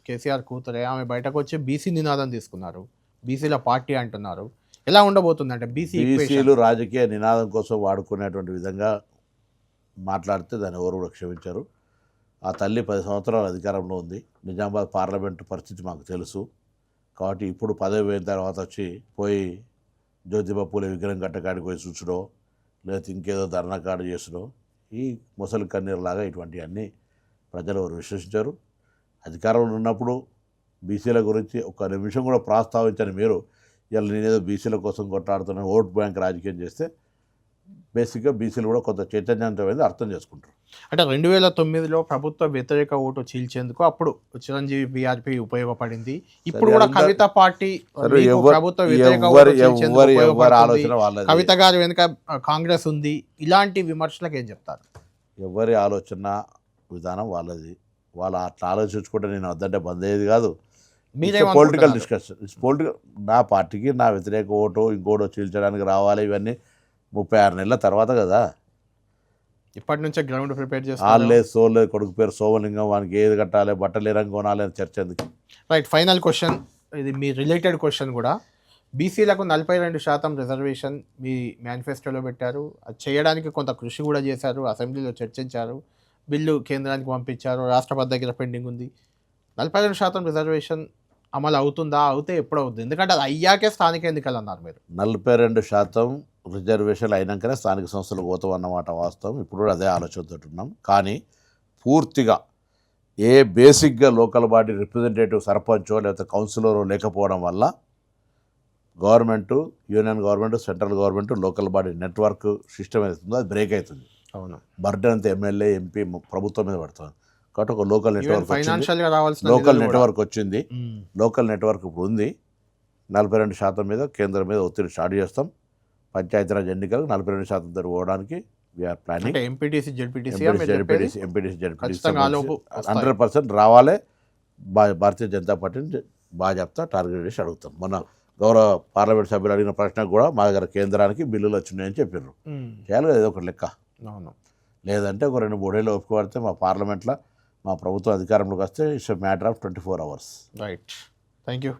కేసీఆర్ కూతురే, ఆమె బయటకు వచ్చి బీసీ నినాదం తీసుకున్నారు, బీసీల పార్టీ అంటున్నారు. ఎలా ఉండబోతుంది అంటే బీసీ బీసీలు రాజకీయ నినాదం కోసం వాడుకునేటువంటి విధంగా మాట్లాడితే దాన్ని ఎవరు కూడా క్షమించారు. ఆ తల్లి 10 సంవత్సరాలు అధికారంలో ఉంది. నిజామాబాద్ పార్లమెంటు పరిస్థితి మాకు తెలుసు. కాబట్టి ఇప్పుడు పదవి పోయిన తర్వాత వచ్చి పోయి జ్యోతిబా పూలే విగ్రహం కట్టకాడికి పోయి చూచడో లేకపోతే ఇంకేదో ధర్నా కాడు చేసుడో ఈ ముసలి కన్నీరులాగా ఇటువంటివన్నీ ప్రజలు ఎవరు విశ్వసించారు. అధికారంలో ఉన్నప్పుడు బీసీల గురించి ఒక్క నిమిషం కూడా ప్రస్తావించని మీరు ఇలా నేనేదో బీసీల కోసం కొట్లాడుతున్న ఓట్ బ్యాంక్ రాజకీయం చేస్తే బేసిక్గా బీసీలు కూడా కొంత చైతన్యవంతమైంది అర్థం చేసుకుంటారు. అంటే 2009లో ప్రభుత్వ వ్యతిరేక ఓటు చీల్చేందుకు అప్పుడు చిరంజీవి బీఆర్పీ ఉపయోగపడింది. ఇప్పుడు కూడా కవిత పార్టీ ప్రభుత్వ వ్యతిరేక ఓటు చీల్చేందుకు ఉపయోగపడుతుంది. కవిత గారి వెనుక కాంగ్రెస్ ఉంది. ఇలాంటి విమర్శలకు ఏం చెప్తారు? ఎవరి ఆలోచన విధానం వాళ్ళది. వాళ్ళు అట్లా ఆలోచించుకుంటే నేను వద్దంటే బంద్ అయ్యేది కాదు. Political discussion political. నా పార్టీకి నా వ్యతిరేక ఓటు ఇంకోటో చీల్చడానికి రావాలి. ఇవన్నీ 36 నెలల తర్వాత కదా. ఇప్పటి నుంచే గ్రౌండ్ ప్రిపేర్ చేస్తారు. వాళ్ళే సోలే కొడుకు పేరు సోమలింగం, వానికి ఏది కట్టాలి, బట్టలు ఏ రంగు కొనాలి అని చర్చ ఎందుకు? రైట్, ఫైనల్ క్వశ్చన్, ఇది మీ రిలేటెడ్ క్వశ్చన్ కూడా. బీసీలకు 42% రిజర్వేషన్ మీ మేనిఫెస్టోలో పెట్టారు. అది చేయడానికి కొంత కృషి కూడా చేశారు, అసెంబ్లీలో చర్చించారు, బిల్లు కేంద్రానికి పంపించారు, రాష్ట్రపతి దగ్గర పెండింగ్ ఉంది. 42% రిజర్వేషన్ అమలు అవుతుందా? అవుతే ఎప్పుడు అవుతుంది? ఎందుకంటే అది అయ్యాకే స్థానిక ఎన్నికలు అన్నారు మీరు. 42% రిజర్వేషన్లు అయినాకనే స్థానిక సంస్థలు పోతాం అన్నమాట వాస్తవం. ఇప్పుడు కూడా అదే ఆలోచనతో ఉన్నాం. కానీ పూర్తిగా బేసిక్గా లోకల్ బాడీ రిప్రజెంటేటివ్ సర్పంచో లేకపోతే కౌన్సిలరో లేకపోవడం వల్ల government, union government, central government, local body network system ఏదైతుందో అది బ్రేక్ అవుతుంది. అవును, బర్డెన్ అంతా ఎమ్మెల్యే, ఎంపీ, ప్రభుత్వం మీద పడుతుంది. కాబట్టి ఒక లోకల్ నెట్వర్క్ వచ్చింది. లోకల్ నెట్వర్క్ ఇప్పుడు ఉంది. 42% మీద కేంద్రం మీద ఒత్తిడి స్టార్ట్ చేస్తాం. పంచాయతీరాజ్ ఎన్నికలకు 42% ధర పోవడానికి వీఆర్ ప్లానింగ్. ఎంపీటీసీ, జెడ్పీటీసీ 100% రావాలి. భారతీయ జనతా పార్టీని బాగా చెప్తా టార్గెట్ చేసి అడుగుతాం. మొన్న గౌరవ పార్లమెంట్ సభ్యులు అడిగిన ప్రశ్నకు కూడా మా దగ్గర కేంద్రానికి బిల్లులు వచ్చినాయని చెప్పారు. చేయాలి కదా, ఏదో ఒక లెక్క. లేదంటే ఒక 2-3 ఏళ్ళు ఒప్పుకోబడితే మా పార్లమెంట్లో మా ప్రభుత్వం అధికారంలోకి వస్తే it's matter of 24 hours. Right, thank you.